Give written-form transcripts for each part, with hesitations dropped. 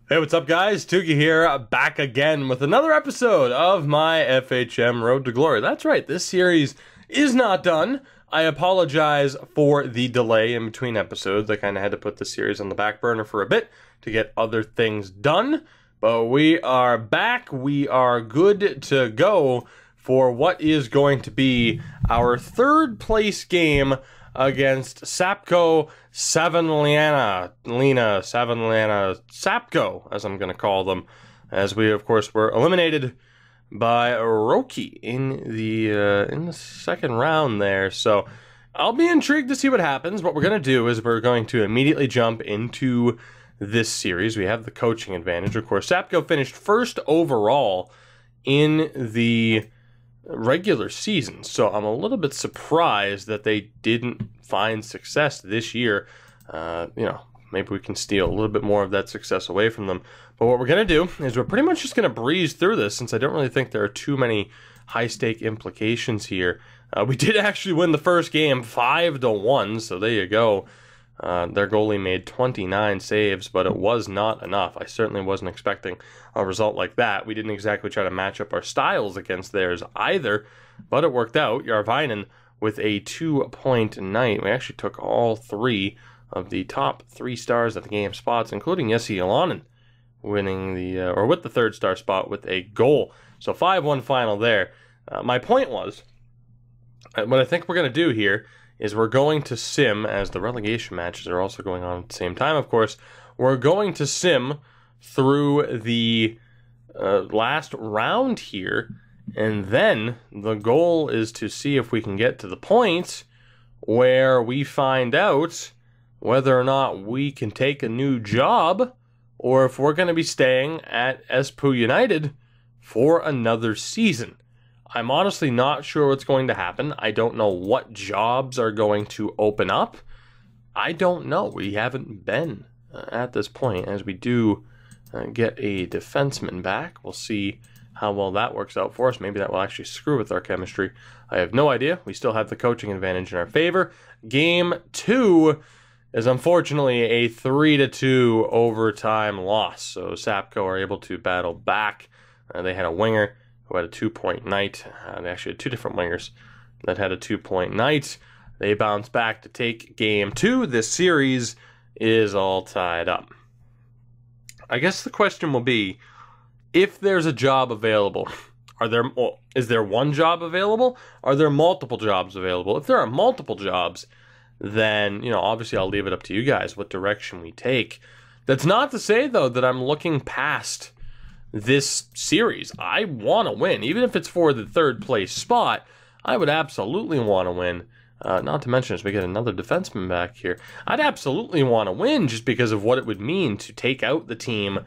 Hey, what's up, guys? Tuki here, back again with another episode of my FHM Road to Glory. That's right, this series is not done. I apologize for the delay in between episodes. I kind of had to put the series on the back burner for a bit to get other things done. But we are back. We are good to go for what is going to be our third place game against Sapko Savonlinna, Sapko, as I'm going to call them, as we, of course, were eliminated by Roki in the second round there. So I'll be intrigued to see what happens. What we're going to do is we're going to immediately jump into this series. We have the coaching advantage. Of course, Sapko finished first overall in the regular season, so I'm a little bit surprised that they didn't find success this year. Maybe we can steal a little bit more of that success away from them. But what we're going to do is we're pretty much just going to breeze through this, since I don't really think there are too many high-stake implications here. We did actually win the first game 5-1, so there you go. Their goalie made 29 saves, but it was not enough. I certainly wasn't expecting a result like that. We didn't exactly try to match up our styles against theirs either, but it worked out. Yarvainen with a 2-point night. We actually took all three of the top 3 stars at the game spots, including Jesse Alonen winning with the 3rd star spot with a goal. So 5-1 final there. My point was, what I think we're going to do here is we're going to sim, as the relegation matches are also going on at the same time, of course, we're going to sim through the last round here, and then the goal is to see if we can get to the point where we find out whether or not we can take a new job, or if we're going to be staying at Espoo United for another season. I'm honestly not sure what's going to happen. I don't know what jobs are going to open up. I don't know. We haven't been at this point, as we do get a defenseman back. We'll see how well that works out for us. Maybe that will actually screw with our chemistry. I have no idea. We still have the coaching advantage in our favor. Game 2 is unfortunately a 3-2 overtime loss. So Sapko are able to battle back. They had a winger who had a 2-point night. They actually had 2 different wingers that had a 2-point night. They bounced back to take game 2. This series is all tied up. I guess the question will be, if there's a job available, is there one job available? Are there multiple jobs available? If there are multiple jobs, then, obviously I'll leave it up to you guys what direction we take. That's not to say, though, that I'm looking past this series. I want to win. Even if it's for the 3rd place spot, I would absolutely want to win. Not to mention, as we get another defenseman back here, I'd absolutely want to win just because of what it would mean to take out the team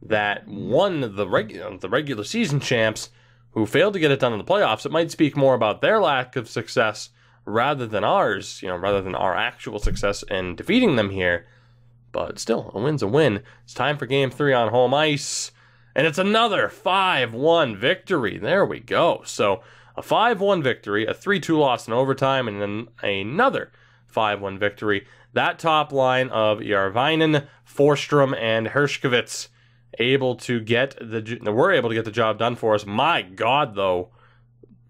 that won the regular season champs, who failed to get it done in the playoffs. It might speak more about their lack of success rather than ours, rather than our actual success in defeating them here. But still, a win's a win. It's time for game 3 on home ice. And it's another 5-1 victory. There we go. So a 5-1 victory, a 3-2 loss in overtime, and then another 5-1 victory. That top line of Yarvainen, Forsstrom, and Hershkovitz were able to get the job done for us. My God, though,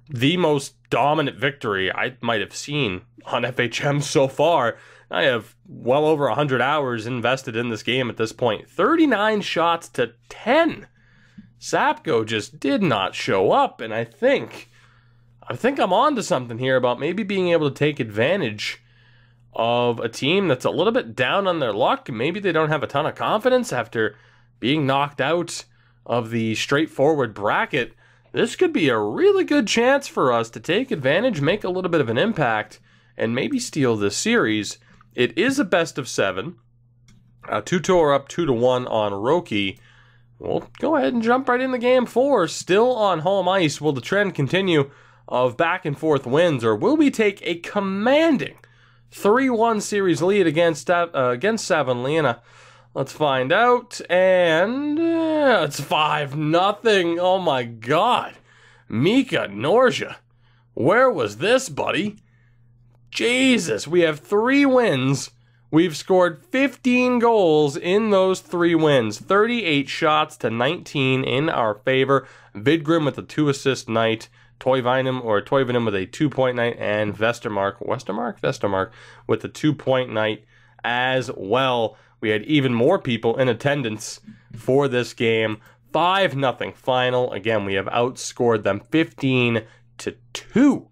the most dominant victory I might have seen on FHM so far. I have well over 100 hours invested in this game at this point. 39 shots to 10. Sapko just did not show up, and I think I'm on to something here about maybe being able to take advantage of a team that's a little bit down on their luck. Maybe they don't have a ton of confidence after being knocked out of the straightforward bracket. This could be a really good chance for us to take advantage, make a little bit of an impact, and maybe steal this series. It is a best of 7. 2-2 are up 2-1 on Roki. We'll go ahead and jump right into game 4. Still on home ice. Will the trend continue of back and forth wins, or will we take a commanding 3-1 series lead against Savonlinna? Let's find out. And it's 5-0. Oh my God. Mika Norja. Where was this, buddy? Jesus, we have 3 wins We've scored 15 goals in those 3 wins. 38 shots to 19 in our favor. Vidgrim with a 2-assist night. Toivonen with a 2-point night. And Vestermark with a 2-point night as well. We had even more people in attendance for this game. 5-0 final. Again, we have outscored them 15-2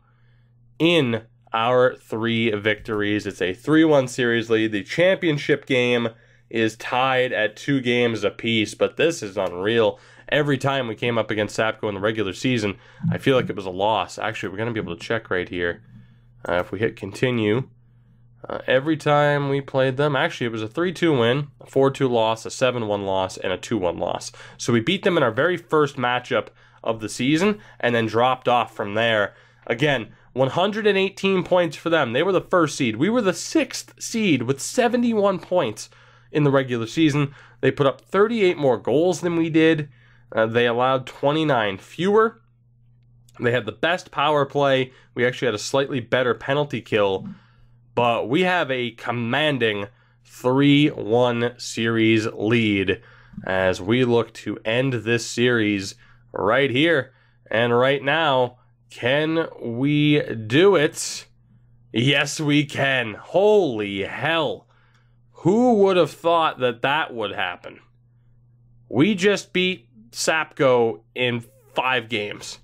in our 3 victories. It's a 3-1 series lead. The championship game is tied at 2 games apiece, but this is unreal. Every time we came up against Sapko in the regular season, I feel like it was a loss. Actually, we're going to be able to check right here. If we hit continue, every time we played them, actually it was a 3-2 win, a 4-2 loss, a 7-1 loss, and a 2-1 loss. So we beat them in our very first matchup of the season and then dropped off from there. Again, 118 points for them. They were the 1st seed. We were the 6th seed with 71 points in the regular season. They put up 38 more goals than we did. They allowed 29 fewer. They had the best power play. We actually had a slightly better penalty kill. But we have a commanding 3-1 series lead as we look to end this series right here and right now. Can we do it? Yes, we can. Holy hell. Who would have thought that that would happen? We just beat Sapko in 5 games.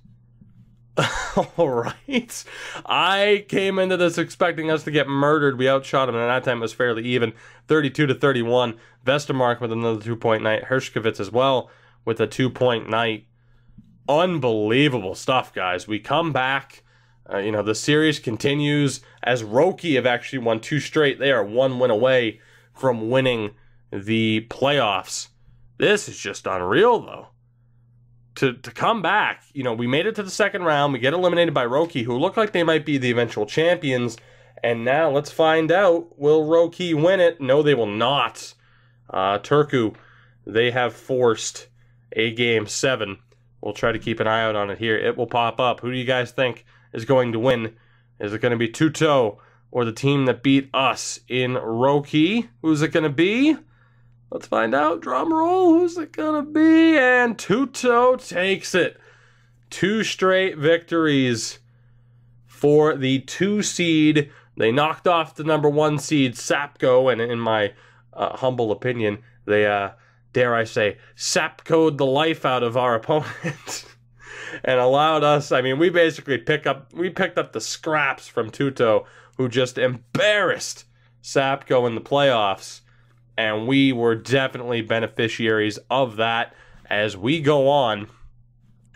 All right. I came into this expecting us to get murdered. We outshot them, and at that time it was fairly even. 32-31. Vestermark with another 2-point night. Hershkovitz as well with a 2-point night. Unbelievable stuff, guys. We come back. The series continues as Roki have actually won 2 straight. They are 1 win away from winning the playoffs. This is just unreal, though. To come back, we made it to the 2nd round. We get eliminated by Roki, who look like they might be the eventual champions. And now let's find out, will Roki win it? No, they will not. Turku, they have forced a Game 7. We'll try to keep an eye out on it here. It will pop up. Who do you guys think is going to win? Is it going to be Tuto or the team that beat us in Roki? Who's it going to be? Let's find out. Drum roll. Who's it going to be? And Tuto takes it. 2 straight victories for the 2 seed. They knocked off the number 1 seed, Sapko, and in my humble opinion, they, dare I say, Sapko'd the life out of our opponent and allowed us, we basically picked up the scraps from Tuto, who just embarrassed Sapko in the playoffs. And we were definitely beneficiaries of that as we go on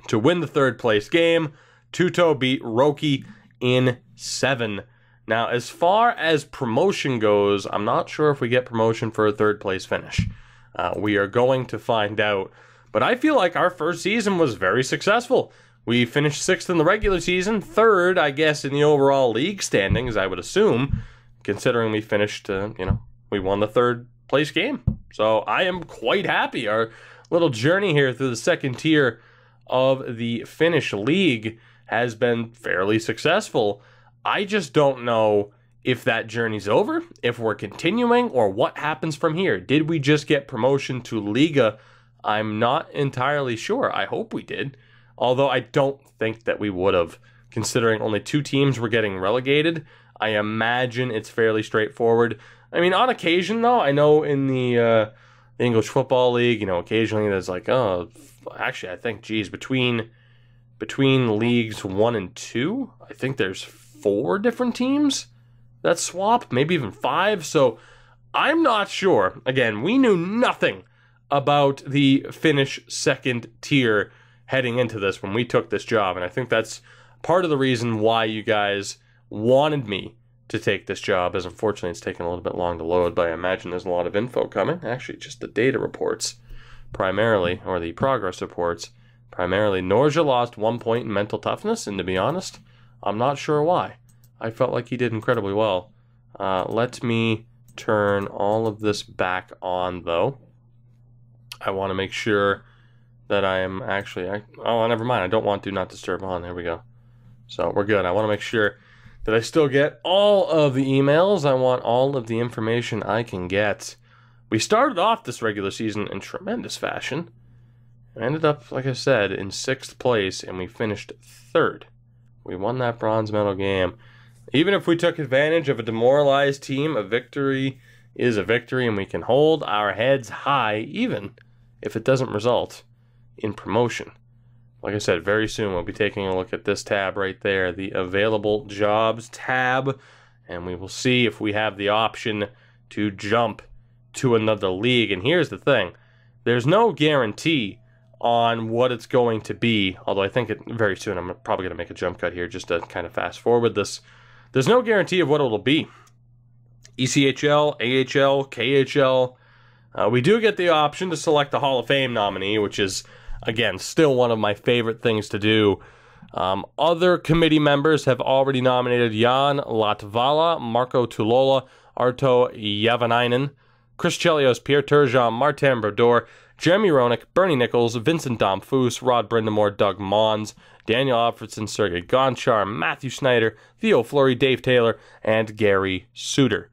to win the 3rd place game. Tuto beat Roki in 7. Now, as far as promotion goes, I'm not sure if we get promotion for a 3rd place finish. We are going to find out. But I feel like our first season was very successful. We finished 6th in the regular season, 3rd, I guess, in the overall league standings, I would assume, considering we finished, we won the 3rd place game. So I am quite happy. Our little journey here through the 2nd tier of the Finnish league has been fairly successful. I just don't know if that journey's over, if we're continuing, or what happens from here. Did we just get promotion to Liga? I'm not entirely sure. I hope we did. Although I don't think that we would have, considering only 2 teams were getting relegated. I imagine it's fairly straightforward. On occasion, though, I know in the English Football League, occasionally there's like, actually, I think, between leagues 1 and 2, I think there's 4 different teams that swap, maybe even 5. So I'm not sure. Again, we knew nothing about the Finnish 2nd tier heading into this when we took this job. And I think that's part of the reason why you guys wanted me to take this job, as unfortunately it's taken a little bit long to load, but I imagine there's a lot of info coming. Actually, just the data reports primarily, or the progress reports primarily. Norja lost 1 point in mental toughness, and to be honest, I'm not sure why. I felt like he did incredibly well. Let me turn all of this back on, though. I want to make sure that I am actually... oh, never mind. I don't want Do Not Disturb on. There we go. So we're good. I want to make sure Did I still get all of the emails? I want all of the information I can get. We started off this regular season in tremendous fashion. I ended up, like I said, in 6th place, and we finished 3rd. We won that bronze medal game. Even if we took advantage of a demoralized team, a victory is a victory, and we can hold our heads high, even if it doesn't result in promotion. Like I said, very soon we'll be taking a look at this tab right there, the Available Jobs tab, and we will see if we have the option to jump to another league. And here's the thing. There's no guarantee on what it's going to be, although I think very soon I'm probably going to make a jump cut here just to kind of fast forward this. There's no guarantee of what it'll be. ECHL, AHL, KHL. We do get the option to select the Hall of Fame nominee, which is, again, still one of my favorite things to do. Other committee members have already nominated Jan Latvala, Marco Tulola, Arto Yavanainen, Chris Chelios, Pierre Turgeon, Martin Brodeur, Jeremy Roenick, Bernie Nichols, Vincent Domfus, Rod Brindamore, Doug Mons, Daniel Alfredson, Sergei Gonchar, Matthew Snyder, Theo Fleury, Dave Taylor, and Gary Suter.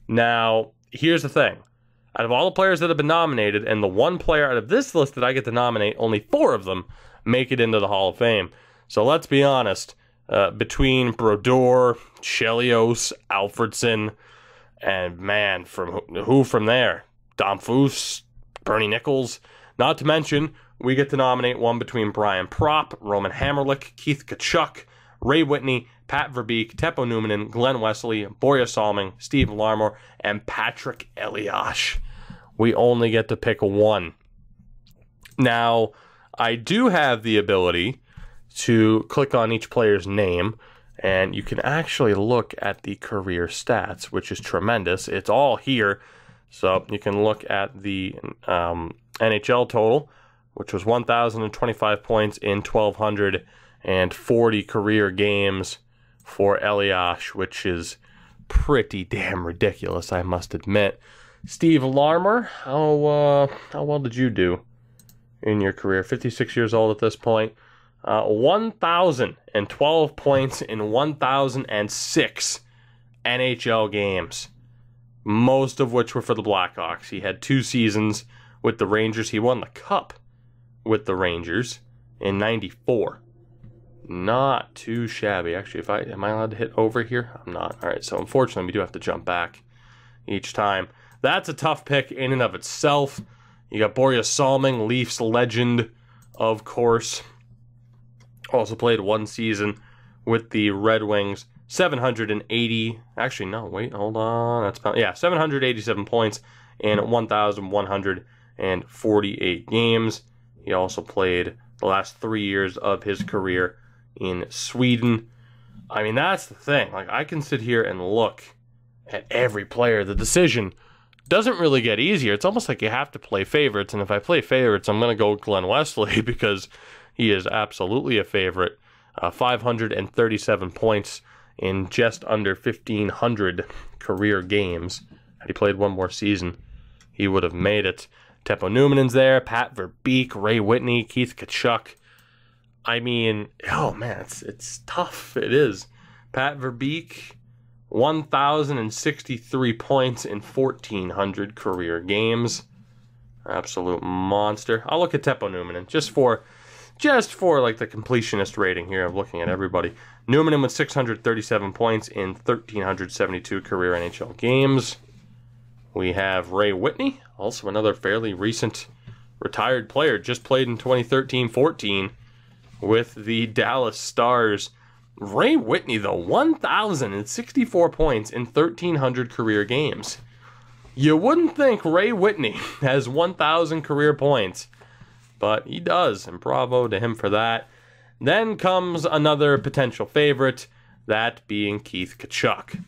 Now, here's the thing. Out of all the players that have been nominated, and the one player out of this list that I get to nominate, only 4 of them make it into the Hall of Fame. So let's be honest, between Brodeur, Chelios, Alfredson, and man, who from there? Domfus, Bernie Nichols. Not to mention, we get to nominate one between Brian Propp, Roman Hammerlick, Keith Kachuk, Ray Whitney, Pat Verbeek, Teppo Numminen, Glenn Wesley, Borja Salming, Steve Larmore, and Patrick Eliash. We only get to pick one. Now, I do have the ability to click on each player's name, and you can actually look at the career stats, which is tremendous. It's all here. So you can look at the NHL total, which was 1,025 points in 1,240 career games for Eliash, which is pretty damn ridiculous, I must admit. Steve Larmer, how well did you do in your career? 56 years old at this point. 1,012 points in 1,006 NHL games, most of which were for the Blackhawks. He had 2 seasons with the Rangers. He won the Cup with the Rangers in '94. Not too shabby. Actually, am I allowed to hit over here? I'm not. All right, so unfortunately, we do have to jump back each time. That's a tough pick in and of itself. You got Borja Salming, Leafs legend, of course. Also played 1 season with the Red Wings. 780. Actually, no, wait, hold on. That's about, 787 points in 1,148 games. He also played the last 3 years of his career in Sweden. I mean, that's the thing. Like, I can sit here and look at every player. The decision doesn't really get easier. It's almost like you have to play favorites, and if I play favorites, I'm going to go with Glenn Wesley because he is absolutely a favorite. 537 points in just under 1,500 career games. Had he played 1 more season, he would have made it. Teppo Numminen's there, Pat Verbeek, Ray Whitney, Keith Kachuk. I mean, oh man, it's tough. It is. Pat Verbeek, 1,063 points in 1,400 career games. Absolute monster. I'll look at Teppo Numminen just for like the completionist rating here of looking at everybody. Numminen with 637 points in 1,372 career NHL games. We have Ray Whitney, also another fairly recent retired player, just played in 2013-14 with the Dallas Stars. Ray Whitney, though, 1,064 points in 1,300 career games. You wouldn't think Ray Whitney has 1,000 career points, but he does, and bravo to him for that. Then comes another potential favorite, that being Keith Kachuk,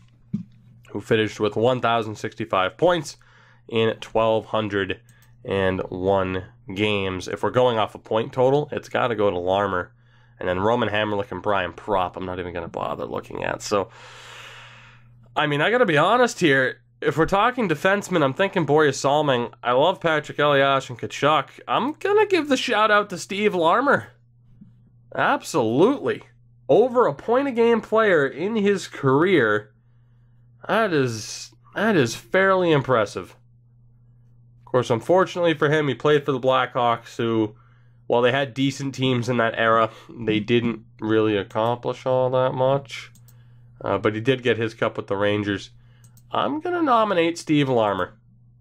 who finished with 1,065 points in 1,201 games. If we're going off a point total, it's got to go to Larmer. And then Roman Hammerlick and Brian Propp, I'm not even going to bother looking at. So, I mean, I got to be honest here. If we're talking defensemen, I'm thinking Borja Salming. I love Patrick Eliash and Kachuk. I'm going to give the shout out to Steve Larmer. Absolutely. over a point-a-game player in his career. That is fairly impressive. Of course, unfortunately for him, he played for the Blackhawks, who, while they had decent teams in that era, they didn't really accomplish all that much. But he did get his cup with the Rangers. I'm going to nominate Steve Larmer.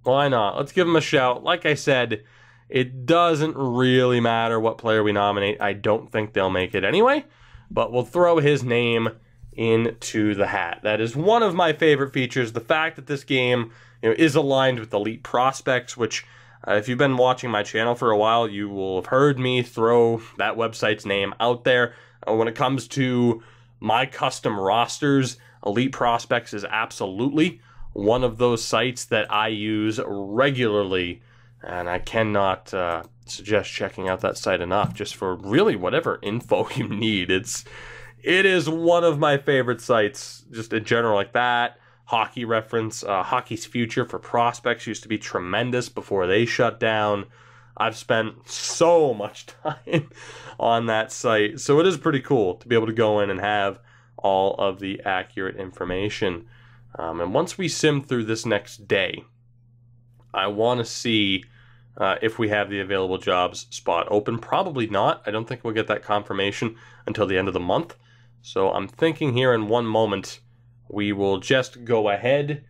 Why not? Let's give him a shout. Like I said, it doesn't really matter what player we nominate. I don't think they'll make it anyway. But we'll throw his name into the hat. That is one of my favorite features. The fact that this game, is aligned with elite prospects, which if you've been watching my channel for a while, you will have heard me throw that website's name out there. When it comes to my custom rosters, Elite Prospects is absolutely one of those sites that I use regularly, and I cannot suggest checking out that site enough, just for really whatever info you need. It is one of my favorite sites, just in general, like that. Hockey Reference, Hockey's Future for Prospects used to be tremendous before they shut down. I've spent so much time on that site, so it is pretty cool to be able to go in and have all of the accurate information. And once we sim through this next day, I want to see if we have the available jobs spot open. Probably not. I don't think we'll get that confirmation until the end of the month. So I'm thinking here in one moment, we will just go ahead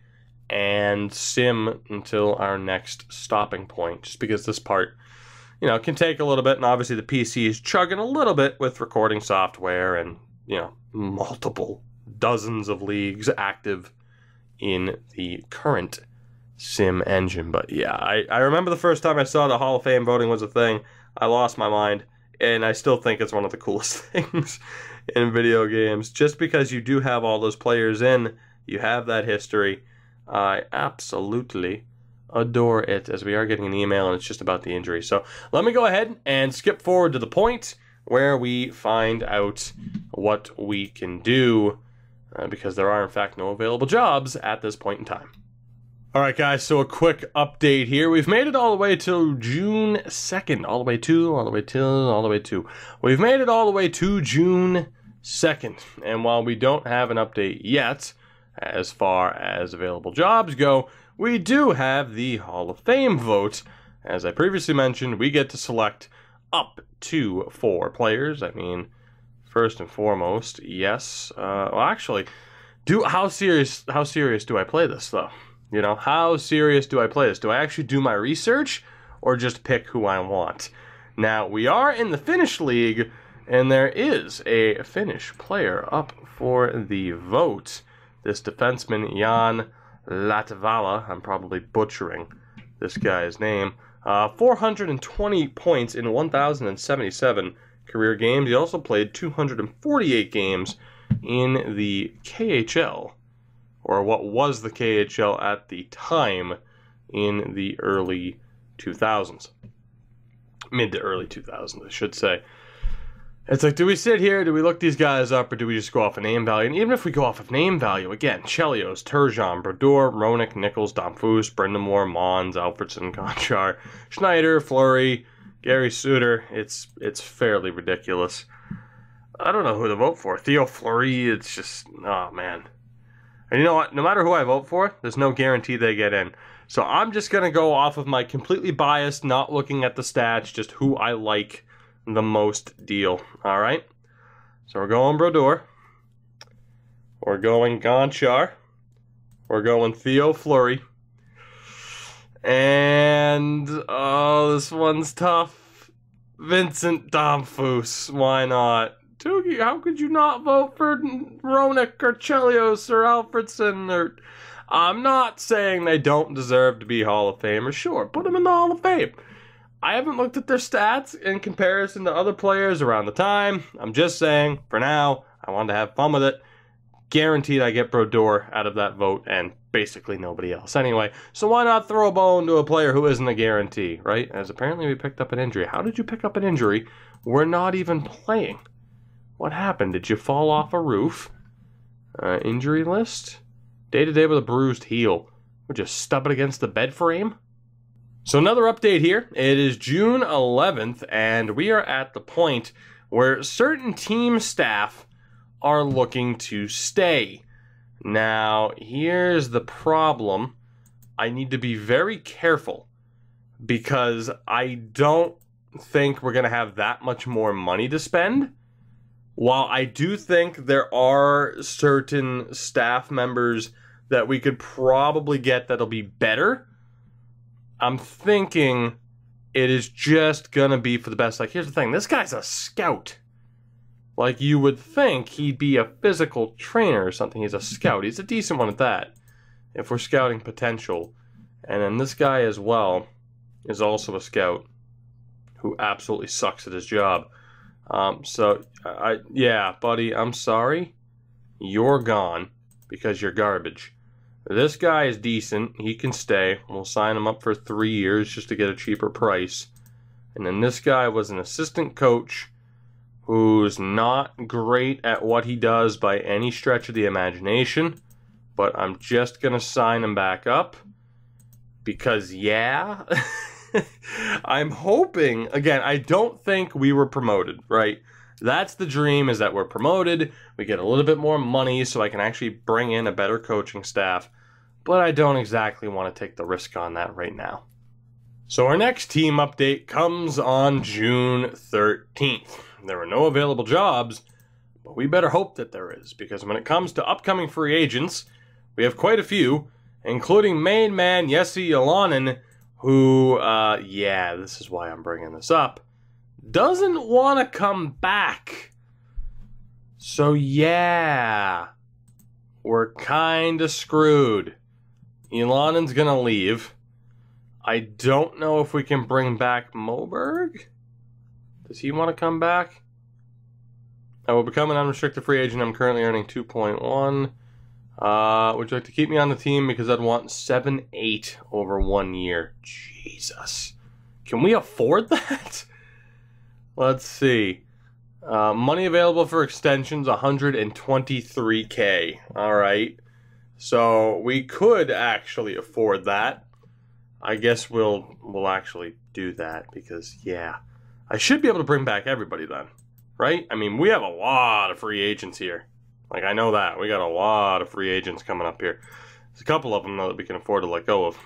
and sim until our next stopping point, just because this part, can take a little bit, and obviously the PC is chugging a little bit with recording software and, multiple dozens of leagues active in the current sim engine. But yeah, I remember the first time I saw the Hall of Fame voting was a thing, I lost my mind, and I still think it's one of the coolest things in video games, just because you do have all those players in, you have that history. I absolutely adore it, as we are getting an email and it's just about the injury. So let me go ahead and skip forward to the point where we find out what we can do, because there are in fact no available jobs at this point in time. Alright guys, so a quick update here. We've made it all the way to June 2nd. All the way to. We've made it all the way to June 2nd. And while we don't have an update yet, as far as available jobs go, we do have the Hall of Fame vote. As I previously mentioned, we get to select up to 4 players. I mean, first and foremost, yes. Well, actually, how serious do I play this, though? How serious do I play this? Do I actually do my research or just pick who I want? Now, we are in the Finnish League, and there is a Finnish player up for the vote. This defenseman, Jan Latvala, I'm probably butchering this guy's name, 420 points in 1,077 career games. He also played 248 games in the KHL, or what was the KHL at the time in the early 2000s. Mid to early 2000s, I should say. It's like, do we sit here, do we look these guys up, or do we just go off of name value? And even if we go off of name value, again, Chelios, Turgeon, Brodeur, Roenick, Nichols, Domfus, Brindamore, Mons, Alfredson, Gonchar, Schneider, Fleury, Gary Suter. It's fairly ridiculous. I don't know who to vote for. Theo Fleury, it's just, oh man. And you know what? No matter who I vote for, there's no guarantee they get in. So I'm just going to go off of my completely biased, not looking at the stats, just who I like the most deal. All right? So we're going Brodeur. We're going Gonchar. We're going Theo Fleury. And, oh, this one's tough. Vincent Domfus. Why not? Toogie, how could you not vote for Roenick or Chelios or Alfredson? Or I'm not saying they don't deserve to be Hall of Famers. Sure, put them in the Hall of Fame. I haven't looked at their stats in comparison to other players around the time. I'm just saying, for now, I wanted to have fun with it. Guaranteed I get Brodeur out of that vote, and basically nobody else. Anyway, so why not throw a bone to a player who isn't a guarantee, right? As apparently we picked up an injury. How did you pick up an injury? We're not even playing. What happened? Did you fall off a roof? Injury list? Day-to-day with a bruised heel. Would you stub it against the bed frame? So another update here. It is June 11th, and we are at the point where certain team staff are looking to stay. Now, here's the problem. I need to be very careful because I don't think we're going to have that much more money to spend. While I do think there are certain staff members that we could probably get that'll be better, I'm thinking it is just going to be for the best. Like, here's the thing. This guy's a scout. Like, you would think he'd be a physical trainer or something. He's a scout. He's a decent one at that, if we're scouting potential. And then this guy as well is also a scout who absolutely sucks at his job. Yeah, buddy, I'm sorry. You're gone because you're garbage. This guy is decent. He can stay. We'll sign him up for 3 years just to get a cheaper price. And then this guy was an assistant coach who's not great at what he does by any stretch of the imagination. But I'm just going to sign him back up. Because, yeah, I'm hoping, again, I don't think we were promoted, right? That's the dream, is that we're promoted, we get a little bit more money so I can actually bring in a better coaching staff, but I don't exactly want to take the risk on that right now. So our next team update comes on June 13th. There are no available jobs, but we better hope that there is, because when it comes to upcoming free agents, we have quite a few, including main man Jesse Ylonen, who, yeah, this is why I'm bringing this up, doesn't want to come back. So, yeah, we're kind of screwed. Ylanen's going to leave. I don't know if we can bring back Moberg. Does he want to come back? I will become an unrestricted free agent. I'm currently earning 2.1. Would you like to keep me on the team? Because I'd want 7-8 over 1 year. Jesus. Can we afford that? Let's see. Money available for extensions, 123K. Alright. So we could actually afford that. I guess we'll actually do that because, yeah. I should be able to bring back everybody then. Right? I mean, we have a lot of free agents here. Like, I know that. We got a lot of free agents coming up here. There's a couple of them, though, that we can afford to let go of.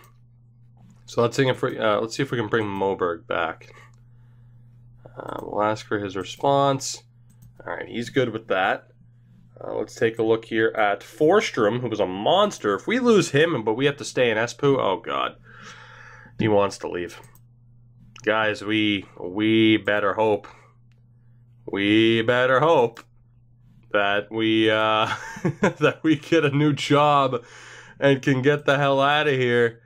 So let's see if we can bring Moberg back. We'll ask for his response. All right, he's good with that. Let's take a look here at Forstrom, who was a monster. If we lose him, but we have to stay in Espoo, oh, God. He wants to leave. Guys, we better hope. We better hope that we that we get a new job and can get the hell out of here.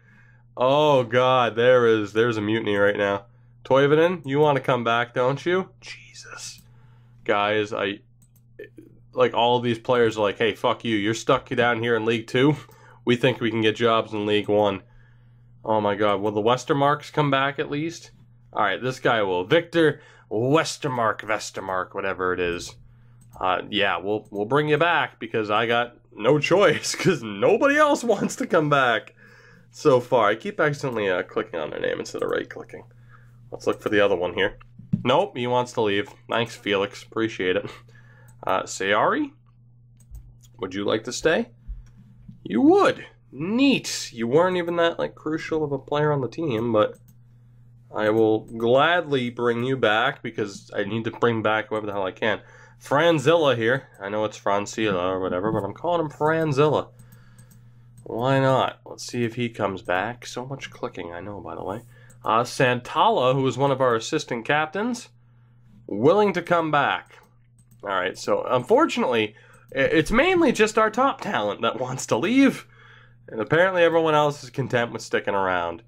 Oh God, there's a mutiny right now. Toivonen, you want to come back, don't you? Jesus, guys, like all of these players are like, hey, fuck you. You're stuck down here in League 2. We think we can get jobs in League 1. Oh my God, will the Westermarks come back at least? All right, this guy will. Victor Westermark, whatever it is. Yeah, we'll bring you back because I got no choice because nobody else wants to come back so far. I keep accidentally clicking on their name instead of right-clicking. Let's look for the other one here. Nope, he wants to leave. Thanks, Felix. Appreciate it. Sayari? Would you like to stay? You would. Neat. You weren't even that like crucial of a player on the team, but I will gladly bring you back because I need to bring back whoever the hell I can. Franzilla here. I know it's Francilla or whatever, but I'm calling him Franzilla. Why not? Let's see if he comes back. So much clicking, I know, by the way. Santala, who is one of our assistant captains, willing to come back. All right, so unfortunately, it's mainly just our top talent that wants to leave, and apparently everyone else is content with sticking around.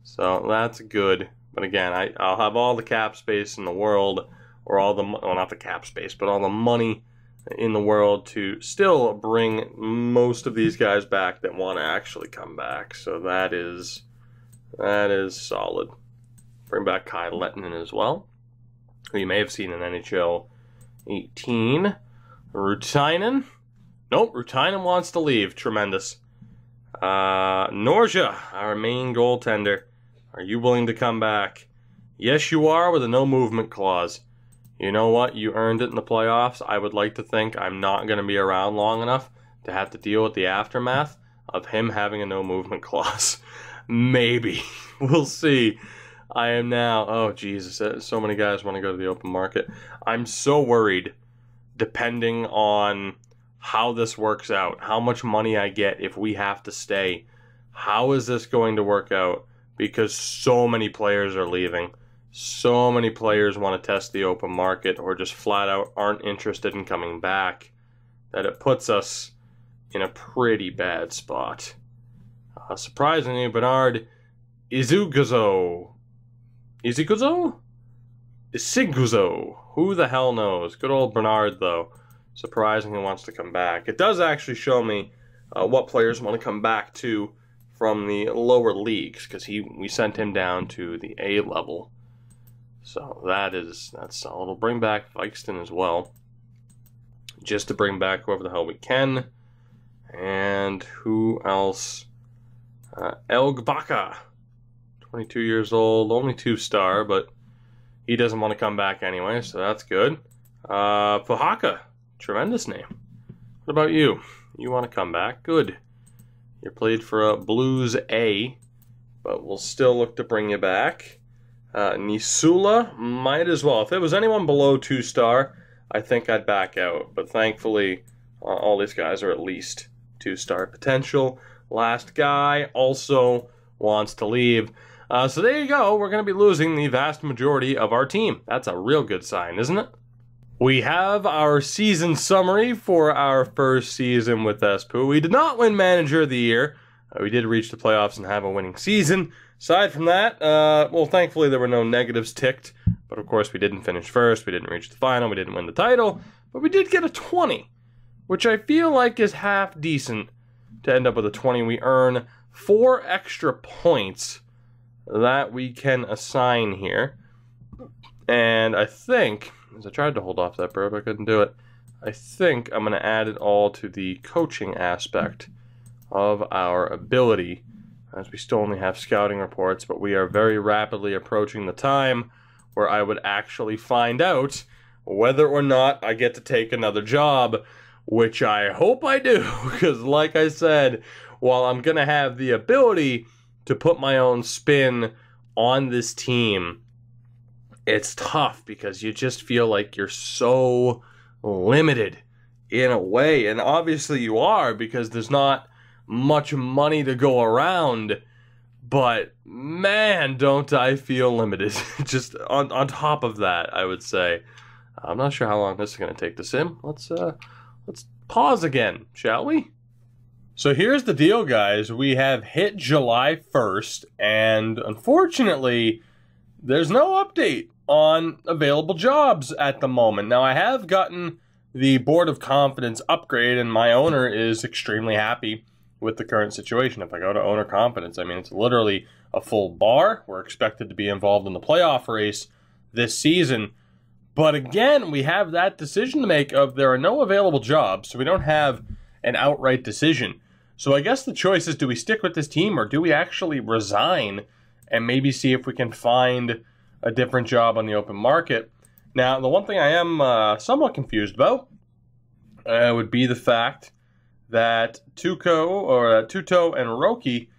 So that's good. But again, I'll have all the cap space in the world, or all the, well, not the cap space, but all the money in the world to still bring most of these guys back that want to actually come back. So that is solid. Bring back Kai Lettinen as well, who you may have seen in NHL 18. Rutainen. Nope, Rutainen wants to leave. Tremendous. Norja, our main goaltender. Are you willing to come back? Yes, you are, with a no movement clause. you know what? You earned it in the playoffs. I would like to think I'm not going to be around long enough to have to deal with the aftermath of him having a no movement clause. Maybe. We'll see. I am now, oh Jesus, so many guys want to go to the open market. I'm so worried, depending on how this works out, how much money I get if we have to stay. How is this going to work out? Because so many players are leaving. So many players want to test the open market or just flat out aren't interested in coming back, that it puts us in a pretty bad spot. Surprisingly, Bernard Iziguzo, who the hell knows? Good old Bernard, though, surprisingly wants to come back. It does actually show me what players want to come back to from the lower leagues, because we sent him down to the A level. So that's solid. We'll bring back Vikeston as well, just to bring back whoever the hell we can. And who else? Elgbaka, 22 years old, only 2-star, but he doesn't want to come back anyway, so that's good. Pahaka, tremendous name. What about you? You want to come back? Good. You played for Blues A, but we'll still look to bring you back. Nisula, might as well. If it was anyone below 2-star, I think I'd back out. But thankfully, all these guys are at least 2-star potential. Last guy also wants to leave. So there you go. We're going to be losing the vast majority of our team. That's a real good sign, isn't it? We have our season summary for our first season with Espoo. We did not win Manager of the Year. We did reach the playoffs and have a winning season. Aside from that, well, thankfully there were no negatives ticked. But of course, we didn't finish first. We didn't reach the final. We didn't win the title. But we did get a 20, which I feel like is half decent to end up with a 20. We earn 4 extra points that we can assign here. And I think, as I tried to hold off that burp, I couldn't do it. I think I'm going to add it all to the coaching aspect of our ability, as we still only have scouting reports, but we are very rapidly approaching the time where I would actually find out whether or not I get to take another job, which I hope I do, because like I said, while I'm going to have the ability to put my own spin on this team, it's tough because you just feel like you're so limited in a way. And obviously you are, because there's not much money to go around. But man, don't I feel limited. Just on top of that, I would say. I'm not sure how long this is going to take to sim. Let's pause again, shall we? So here's the deal, guys. We have hit July 1st, and unfortunately, there's no update on available jobs at the moment. Now, I have gotten the Board of Confidence upgrade, and my owner is extremely happy with the current situation. If I go to Owner Confidence, I mean, it's literally a full bar. We're expected to be involved in the playoff race this season. But again, we have that decision to make of there are no available jobs, so we don't have an outright decision. So I guess the choice is, do we stick with this team or do we actually resign and maybe see if we can find a different job on the open market? Now, the one thing I am somewhat confused about would be the fact that Tuto and Roki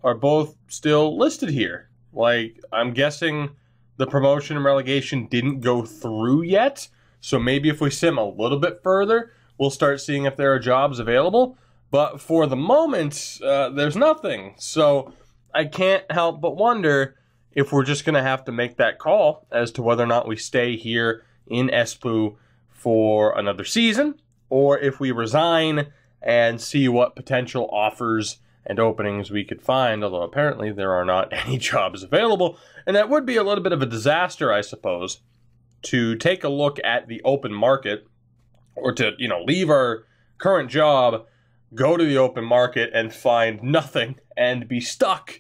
are both still listed here. Like, I'm guessing the promotion and relegation didn't go through yet, so maybe if we sim a little bit further, we'll start seeing if there are jobs available. But for the moment, there's nothing. So I can't help but wonder if we're just going to have to make that call as to whether or not we stay here in Espoo for another season, or if we resign and see what potential offers and openings we could find, although apparently there are not any jobs available. And that would be a little bit of a disaster, I suppose, to take a look at the open market, or to, leave our current job, go to the open market and find nothing and be stuck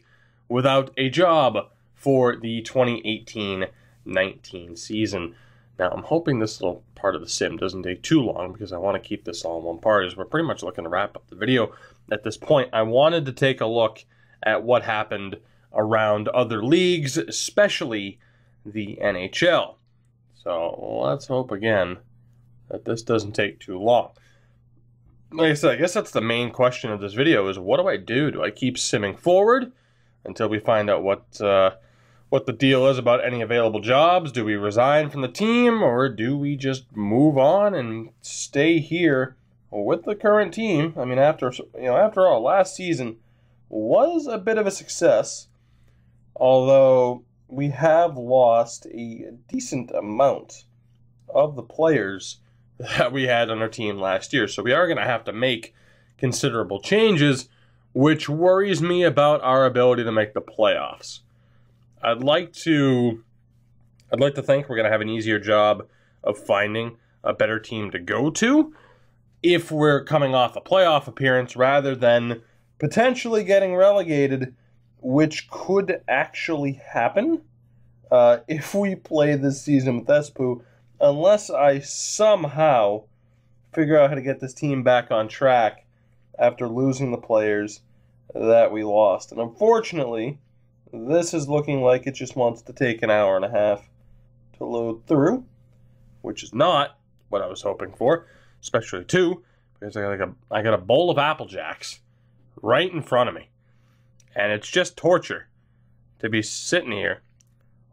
without a job for the 2018-19 season. Now, I'm hoping this little part of the sim doesn't take too long, because I want to keep this all in one part, as we're pretty much looking to wrap up the video at this point. I wanted to take a look at what happened around other leagues, especially the NHL. So let's hope again that this doesn't take too long. Like I said, I guess that's the main question of this video is what do I do? Do I keep simming forward until we find out what the deal is about any available jobs? Do we resign from the team, or do we just move on and stay here with the current team? I mean, after all, last season was a bit of a success, although we have lost a decent amount of the players that we had on our team last year. So we are going to have to make considerable changes, which worries me about our ability to make the playoffs. I'd like to think we're going to have an easier job of finding a better team to go to if we're coming off a playoff appearance rather than potentially getting relegated, which could actually happen if we play this season with Espoo, unless I somehow figure out how to get this team back on track after losing the players that we lost. And unfortunately, this is looking like it just wants to take an hour and a half to load through, which is not what I was hoping for, especially two, because I got a bowl of Apple Jacks right in front of me. And it's just torture to be sitting here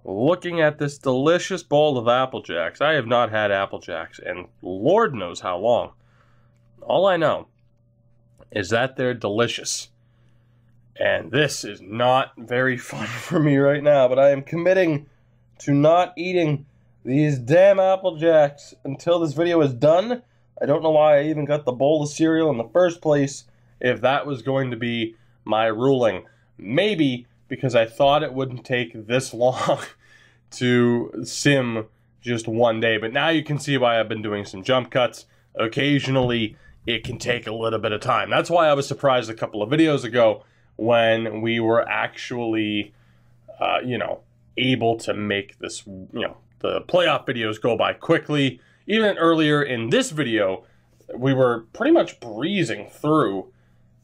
looking at this delicious bowl of Apple Jacks. I have not had Apple Jacks in Lord knows how long. All I know is that they're delicious. And this is not very fun for me right now, but I am committing to not eating these damn Apple Jacks until this video is done. I don't know why I even got the bowl of cereal in the first place if that was going to be my ruling. Maybe because I thought it wouldn't take this long to sim just one day. But now you can see why I've been doing some jump cuts. Occasionally, it can take a little bit of time. That's why I was surprised a couple of videos ago when we were actually, able to make this, the playoff videos go by quickly. Even earlier in this video, we were pretty much breezing through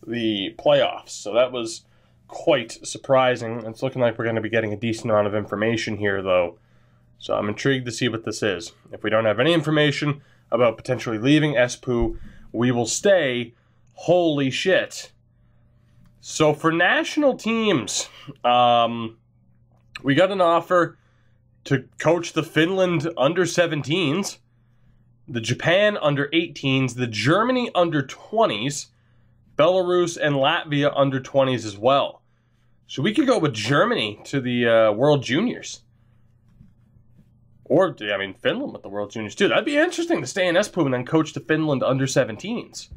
the playoffs. So that was quite surprising. It's looking like we're going to be getting a decent amount of information here, though. So I'm intrigued to see what this is. If we don't have any information about potentially leaving Espoo, we will stay. Holy shit. So for national teams, we got an offer to coach the Finland under-17s, the Japan under-18s, the Germany under-20s, Belarus and Latvia under-20s as well. So we could go with Germany to the World Juniors. Or, Finland with the World Juniors too. That'd be interesting to stay in Espoo and then coach the Finland under-17s.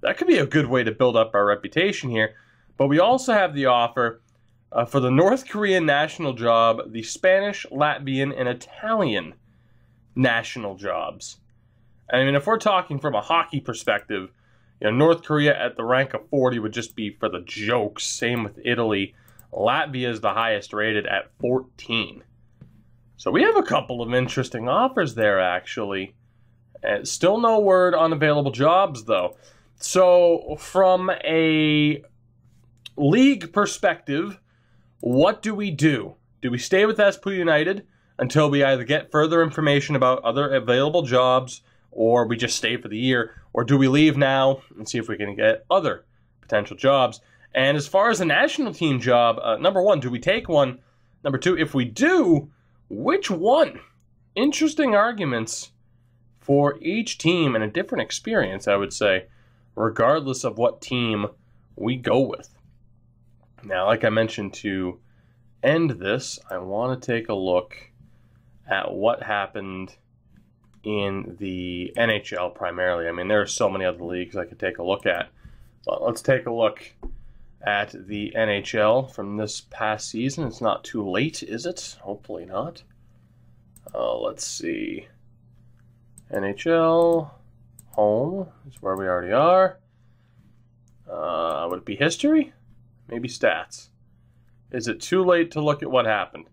That could be a good way to build up our reputation here. But we also have the offer for the North Korean national job, the Spanish, Latvian, and Italian national jobs. If we're talking from a hockey perspective, North Korea at the rank of 40 would just be for the jokes. Same with Italy. Latvia is the highest rated at 14. So we have a couple of interesting offers there, actually. And still no word on available jobs, though. So from a league perspective, what do we do? Do we stay with Espoo United until we either get further information about other available jobs, or we just stay for the year? Or do we leave now and see if we can get other potential jobs? And as far as the national team job, number one, do we take one? Number two, if we do, which one? Interesting arguments for each team and a different experience, I would say, regardless of what team we go with. Now, like I mentioned, to end this, I want to take a look at what happened in the NHL primarily. There are so many other leagues I could take a look at. But let's take a look at the NHL from this past season. It's not too late, is it? Hopefully not. Let's see. NHL home is where we already are. Would it be history? Maybe stats. Is it too late to look at what happened?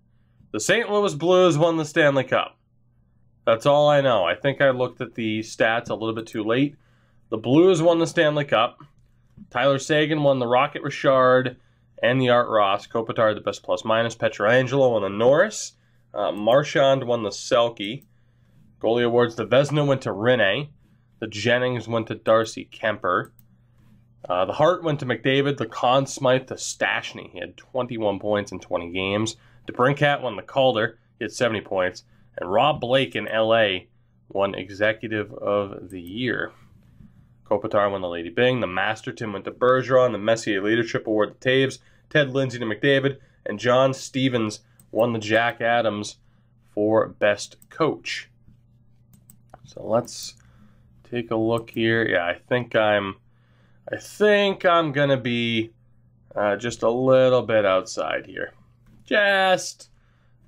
The St. Louis Blues won the Stanley Cup. That's all I know. I think I looked at the stats a little bit too late. The Blues won the Stanley Cup. Tyler Seguin won the Rocket Richard and the Art Ross. Kopitar the best plus minus. Petrangelo won the Norris. Marchand won the Selke. Goalie awards, the Vezina went to Rinne. The Jennings went to Darcy Kemper. The Hart went to McDavid. The Conn Smythe to Stastny. He had 21 points in 20 games. DeBrincat won the Calder. He had 70 points. And Rob Blake in LA won Executive of the Year. Kopitar won the Lady Byng. The Masterton went to Bergeron. The Messier Leadership Award to Taves. Ted Lindsay to McDavid. And John Stevens won the Jack Adams for Best Coach. So let's take a look here. Yeah, I think I'm gonna be just a little bit outside here. Just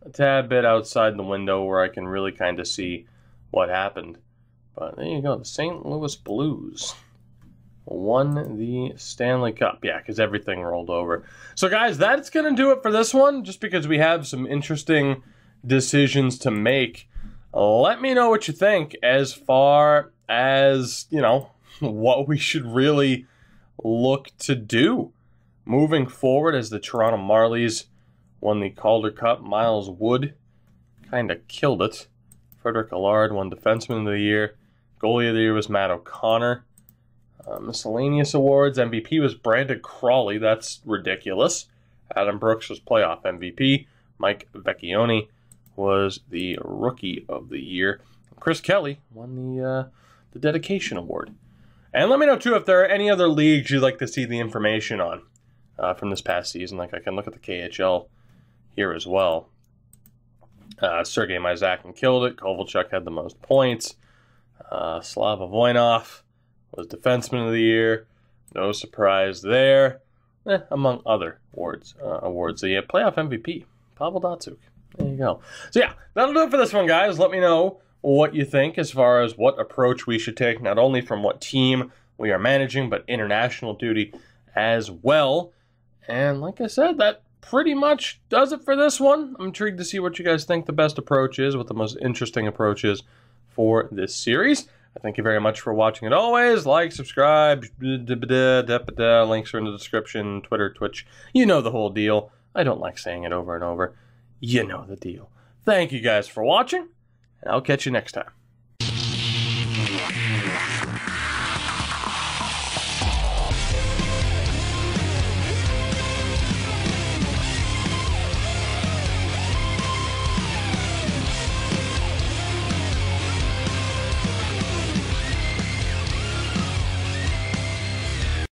a tad bit outside the window where I can really kind of see what happened. But there you go, the St. Louis Blues won the Stanley Cup. Yeah, because everything rolled over. So guys, that's going to do it for this one, just because we have some interesting decisions to make. Let me know what you think as far as, you know, what we should really look to do moving forward as the Toronto Marlies won the Calder Cup. Miles Wood kind of killed it. Frederick Allard won Defenseman of the Year. Goalie of the Year was Matt O'Connor. Miscellaneous Awards, MVP was Brandon Crawley. That's ridiculous. Adam Brooks was Playoff MVP. Mike Vecchione was the Rookie of the Year. Chris Kelly won the Dedication Award. And let me know, too, if there are any other leagues you'd like to see the information on from this past season. Like, I can look at the KHL here as well. Sergei Myzakin killed it. Kovalchuk had the most points. Slava Voinov was Defenseman of the Year. No surprise there. Among other awards. The Playoff MVP, Pavel Datsyuk. There you go. So yeah, that'll do it for this one, guys. Let me know what you think as far as what approach we should take, not only from what team we are managing, but international duty as well. And like I said, that pretty much does it for this one. I'm intrigued to see what you guys think the best approach is, what the most interesting approach is for this series. I thank you very much for watching it always. Like, subscribe, links are in the description, Twitter, Twitch. You know the whole deal. I don't like saying it over and over. You know the deal. Thank you guys for watching, and I'll catch you next time.